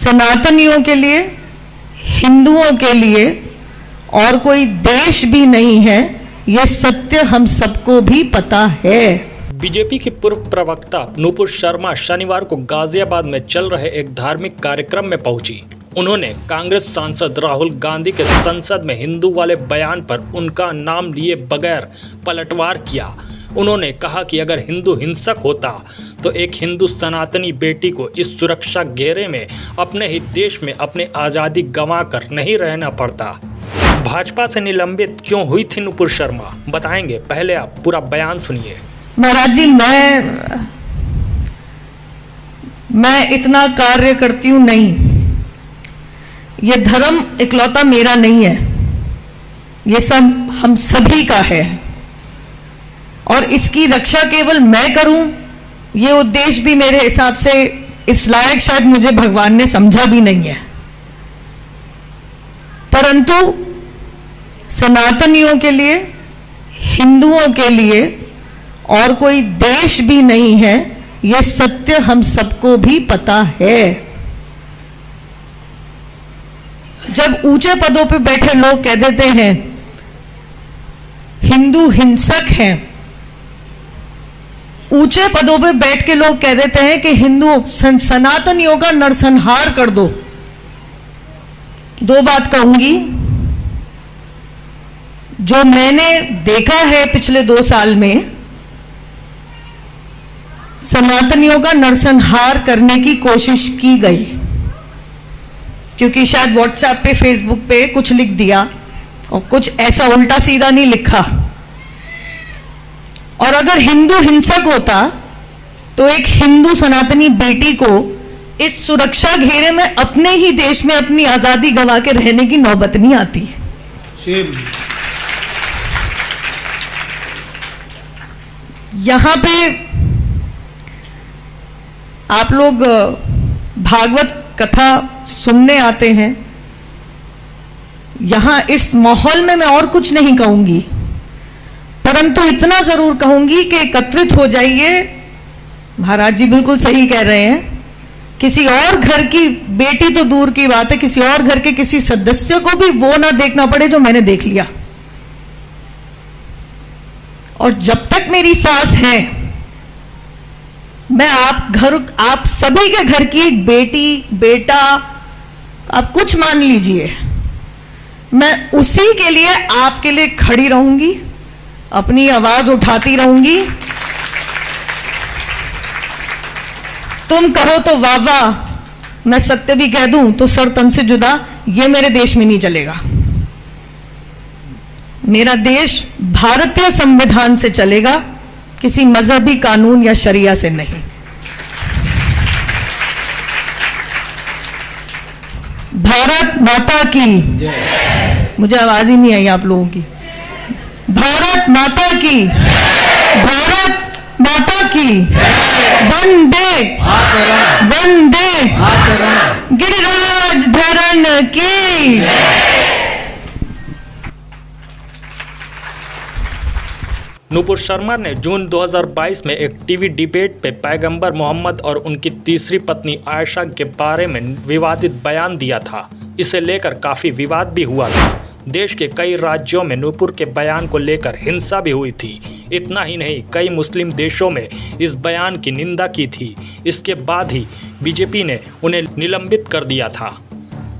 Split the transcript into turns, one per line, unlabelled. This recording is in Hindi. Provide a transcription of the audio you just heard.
सनातनियों के लिए, हिंदुओं के लिए और कोई देश भी नहीं है, ये सत्य हम सबको भी पता है।
बीजेपी की पूर्व प्रवक्ता नुपुर शर्मा शनिवार को गाजियाबाद में चल रहे एक धार्मिक कार्यक्रम में पहुंची। उन्होंने कांग्रेस सांसद राहुल गांधी के संसद में हिंदू वाले बयान पर उनका नाम लिए बगैर पलटवार किया। उन्होंने कहा कि अगर हिंदू हिंसक होता तो एक हिंदू सनातनी बेटी को इस सुरक्षा घेरे में अपने ही देश में अपने आज़ादी गंवाकर नहीं रहना पड़ता। भाजपा से निलंबित क्यों हुई थी नुपुर शर्मा, बताएंगे, पहले आप पूरा बयान सुनिए।
महाराज जी, मैं इतना कार्य करती हूं नहीं। ये धर्म इकलौता मेरा नहीं है, ये सब हम सभी का है और इसकी रक्षा केवल मैं करूं, ये उद्देश्य भी मेरे हिसाब से इस लायक शायद मुझे भगवान ने समझा भी नहीं है। परंतु सनातनियों के लिए, हिंदुओं के लिए और कोई देश भी नहीं है, यह सत्य हम सबको भी पता है। जब ऊंचे पदों पर बैठे लोग कह देते हैं हिंदू हिंसक हैं, ऊंचे पदों पर बैठ के लोग कह देते हैं कि हिंदू सनातनियों का नरसंहार कर दो, दो बात कहूंगी। जो मैंने देखा है पिछले 2 साल में, सनातनियों का नरसंहार करने की कोशिश की गई, क्योंकि शायद व्हाट्सएप पे, फेसबुक पे कुछ लिख दिया और कुछ ऐसा उल्टा सीधा नहीं लिखा। और अगर हिंदू हिंसक होता तो एक हिंदू सनातनी बेटी को इस सुरक्षा घेरे में अपने ही देश में अपनी आजादी गंवा के रहने की नौबत नहीं आती। यहां पे आप लोग भागवत कथा सुनने आते हैं। यहां इस माहौल में मैं और कुछ नहीं कहूंगी, परंतु इतना जरूर कहूंगी कि एकत्रित हो जाइए। महाराज जी बिल्कुल सही कह रहे हैं, किसी और घर की बेटी तो दूर की बात है, किसी और घर के किसी सदस्य को भी वो ना देखना पड़े जो मैंने देख लिया। और जब तक मेरी सांस है, मैं आप सभी के घर की एक बेटी, बेटा, आप कुछ मान लीजिए, मैं उसी के लिए, आपके लिए खड़ी रहूंगी, अपनी आवाज उठाती रहूंगी। तुम कहो तो वाह वाह, मैं सत्य भी कह दूं तो सर तन से जुदा, ये मेरे देश में नहीं चलेगा। मेरा देश भारतीय संविधान से चलेगा, किसी मजहबी कानून या शरिया से नहीं। भारत माता की, मुझे आवाज ही नहीं आई आप लोगों की। भारत माता की, भारत माता की, वंदे वंदे गिरिराज धरण की।
नुपुर शर्मा ने जून 2022 में एक टीवी डिबेट पे पैगंबर मोहम्मद और उनकी तीसरी पत्नी आयशा के बारे में विवादित बयान दिया था। इसे लेकर काफ़ी विवाद भी हुआ था। देश के कई राज्यों में नुपुर के बयान को लेकर हिंसा भी हुई थी। इतना ही नहीं, कई मुस्लिम देशों में इस बयान की निंदा की थी। इसके बाद ही बीजेपी ने उन्हें निलंबित कर दिया था।